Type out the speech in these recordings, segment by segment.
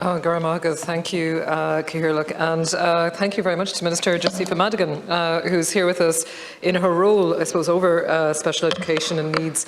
Garamagas, thank you, Cahirlock, and thank you very much to Minister Josepha Madigan, who's here with us in her role, I suppose, over special education and needs.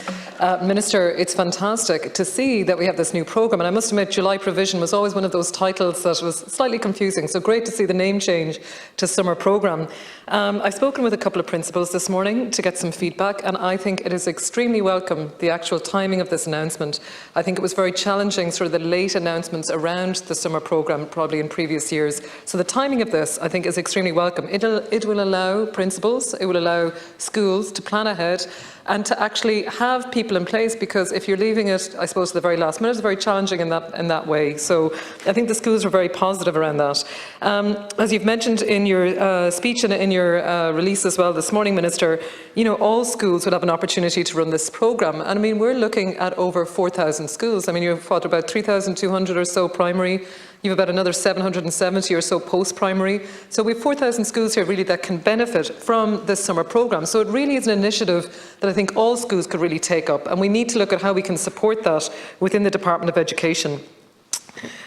Minister, it's fantastic to see that we have this new programme, and I must admit July Provision was always one of those titles that was slightly confusing, so great to see the name change to Summer Programme. I've spoken with a couple of principals this morning to get some feedback, and I think it is extremely welcome, the actual timing of this announcement. I think it was very challenging, sort of the late announcements around the summer programme probably in previous years. So the timing of this, I think, is extremely welcome. It will allow principals, it will allow schools to plan ahead and to actually have people in place, because if you're leaving it, I suppose, to the very last minute, it's very challenging in that way. So I think the schools are very positive around that. As you've mentioned in your speech and in your release as well this morning, Minister, you know, all schools would have an opportunity to run this programme. And I mean, we're looking at over 4,000 schools. I mean, you've got about 3,200 or so primary. You've about another 770 or so post-primary. So we have 4,000 schools here really that can benefit from this summer programme. So it really is an initiative that I think all schools could really take up, and we need to look at how we can support that within the Department of Education.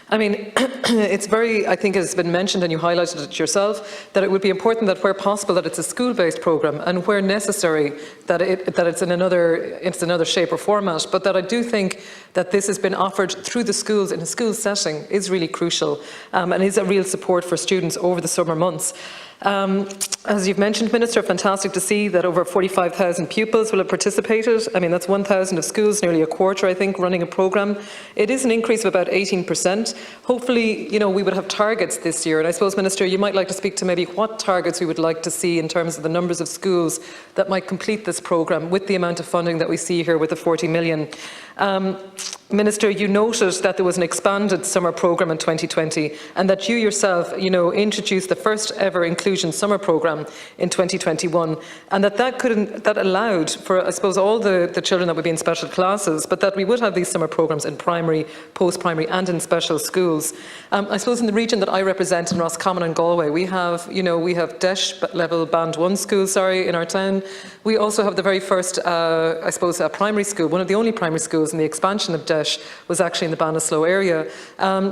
I mean, it's very, I think, as has been mentioned, and you highlighted it yourself, that it would be important that where possible that it's a school-based programme, and where necessary that it's in another shape or format. But that I do think that this has been offered through the schools in a school setting is really crucial, and is a real support for students over the summer months. As you've mentioned, Minister, fantastic to see that over 45,000 pupils will have participated. I mean, that's 1,000 of schools, nearly a quarter, I think, running a programme. It is an increase of about 18%. Hopefully, you know, we would have targets this year. And I suppose, Minister, you might like to speak to maybe what targets we would like to see in terms of the numbers of schools that might complete this programme with the amount of funding that we see here with the 40 million. Minister, you noted that there was an expanded summer programme in 2020, and that you yourself, you know, introduced the first ever inclusion summer programme in 2021, and that allowed for, I suppose, all the children that would be in special classes, but that we would have these summer programmes in primary, post-primary and in special schools. I suppose in the region that I represent in Roscommon and Galway, we have DEIS level band 1 schools, in our town. We also have the very first, I suppose, primary school, one of the only primary schools in the expansion of DEIS was actually in the Banaslow area.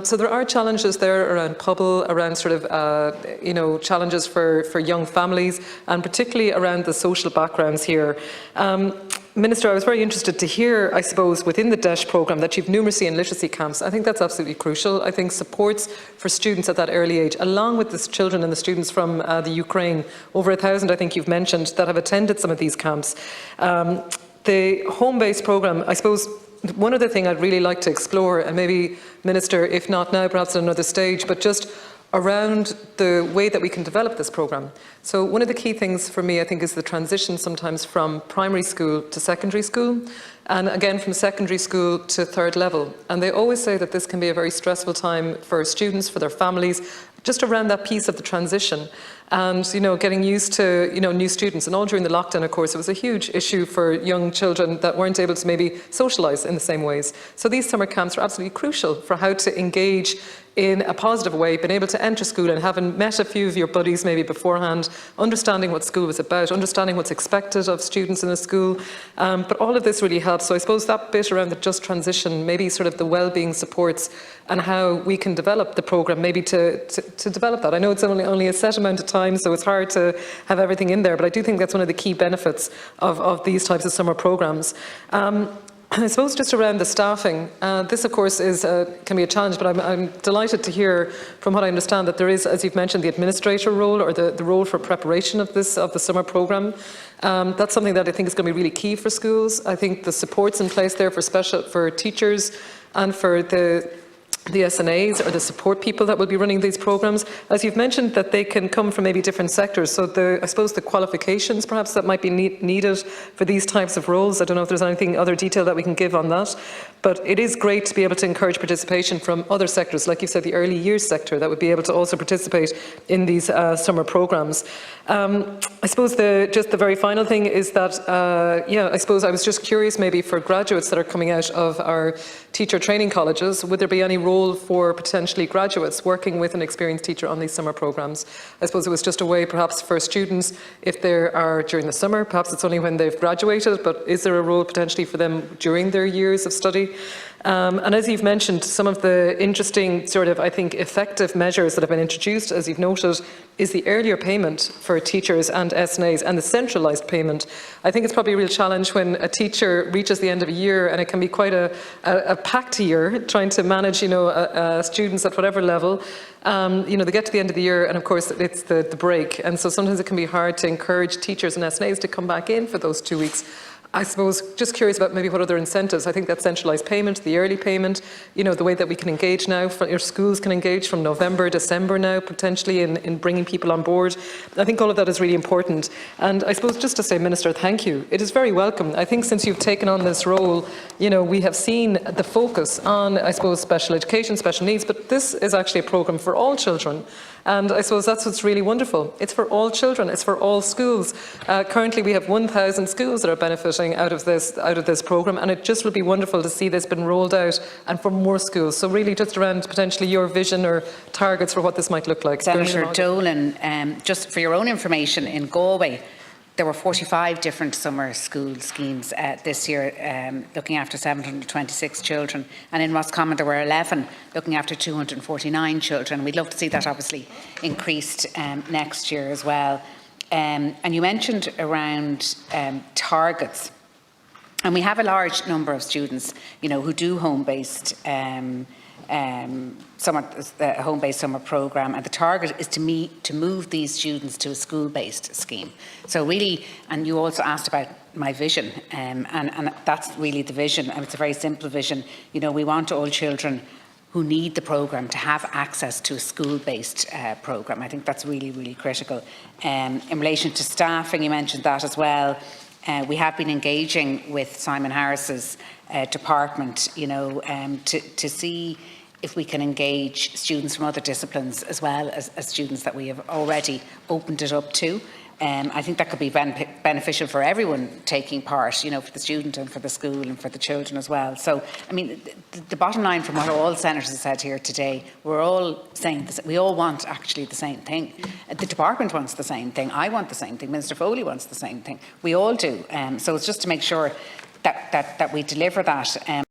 So there are challenges there around Pobble, around sort of, challenges for young families, and particularly around the social backgrounds here. Minister, I was very interested to hear, I suppose, within the DEIS programme that you've numeracy and literacy camps. I think that's absolutely crucial. I think supports for students at that early age, along with the children and the students from the Ukraine, over 1,000 I think you've mentioned, that have attended some of these camps. The home-based programme, I suppose, one other thing I'd really like to explore, and maybe, Minister, if not now, perhaps at another stage, but just around the way that we can develop this programme. So one of the key things for me, I think, is the transition sometimes from primary school to secondary school, and again from secondary school to third level. And they always say that this can be a very stressful time for students, for their families, just around that piece of the transition. And, getting used to, new students. And all during the lockdown, of course, it was a huge issue for young children that weren't able to maybe socialise in the same ways. So these summer camps are absolutely crucial for how to engage in a positive way, been able to enter school and having met a few of your buddies maybe beforehand, understanding what school was about, understanding what's expected of students in a school. But all of this really helps. So I suppose that bit around the just transition, maybe sort of the well-being supports and how we can develop the programme, maybe to develop that. I know it's only a set amount of time, so it's hard to have everything in there, but I do think that's one of the key benefits of these types of summer programmes. I suppose just around the staffing, this of course can be a challenge, but I'm delighted to hear from what I understand that there is, as you've mentioned, the administrator role, or the role for preparation of the summer programme. That's something that I think is going to be really key for schools. I think the supports in place there for teachers and for the SNAs, or the support people that will be running these programmes, as you've mentioned, that they can come from maybe different sectors. So I suppose the qualifications perhaps that might be needed for these types of roles. I don't know if there's anything other detail that we can give on that, but it is great to be able to encourage participation from other sectors, like you said, the early years sector, that would be able to also participate in these summer programmes. I suppose just the very final thing is that, I suppose I was just curious, maybe for graduates that are coming out of our teacher training colleges, would there be any role for potentially graduates working with an experienced teacher on these summer programmes? I suppose it was just a way perhaps for students, if they are during the summer, perhaps it's only when they've graduated, but is there a role potentially for them during their years of study? And as you've mentioned, some of the interesting sort of, I think, effective measures that have been introduced, as you've noted, is the earlier payment for teachers and SNAs and the centralised payment. I think it's probably a real challenge when a teacher reaches the end of a year, and it can be quite a packed year, trying to manage, students at whatever level. They get to the end of the year, and of course it's the break, and so sometimes it can be hard to encourage teachers and SNAs to come back in for those 2 weeks. I suppose, just curious about maybe what other incentives. I think that centralised payment, the early payment, the way that we can engage now, your schools can engage from November, December now, potentially in bringing people on board. I think all of that is really important. And I suppose just to say, Minister, thank you. It is very welcome. I think since you've taken on this role, we have seen the focus on, I suppose, special education, special needs, but this is actually a programme for all children. And I suppose that's what's really wonderful. It's for all children, it's for all schools. Currently we have 1,000 schools that are benefiting out of this programme, and it just would be wonderful to see this been rolled out and for more schools. So really just around potentially your vision or targets for what this might look like. Senator Dolan, just for your own information, in Galway there were 45 different summer school schemes this year, looking after 726 children, and in Roscommon there were 11 looking after 249 children. We'd love to see that obviously increased next year as well. And you mentioned around targets, and we have a large number of students, who do home-based home-based summer programme, and the target is to move these students to a school-based scheme. So really, and you also asked about my vision, and that's really the vision, and it's a very simple vision. We want all children who need the programme to have access to a school-based programme. I think that's really, really critical. In relation to staffing, you mentioned that as well. We have been engaging with Simon Harris's department, to see if we can engage students from other disciplines as well as students that we have already opened it up to. I think that could be beneficial for everyone taking part, for the student and for the school and for the children as well. So, the bottom line from what all senators have said here today, we're all saying this, we all want actually the same thing. The department wants the same thing. I want the same thing. Minister Foley wants the same thing. We all do. So it's just to make sure that we deliver that.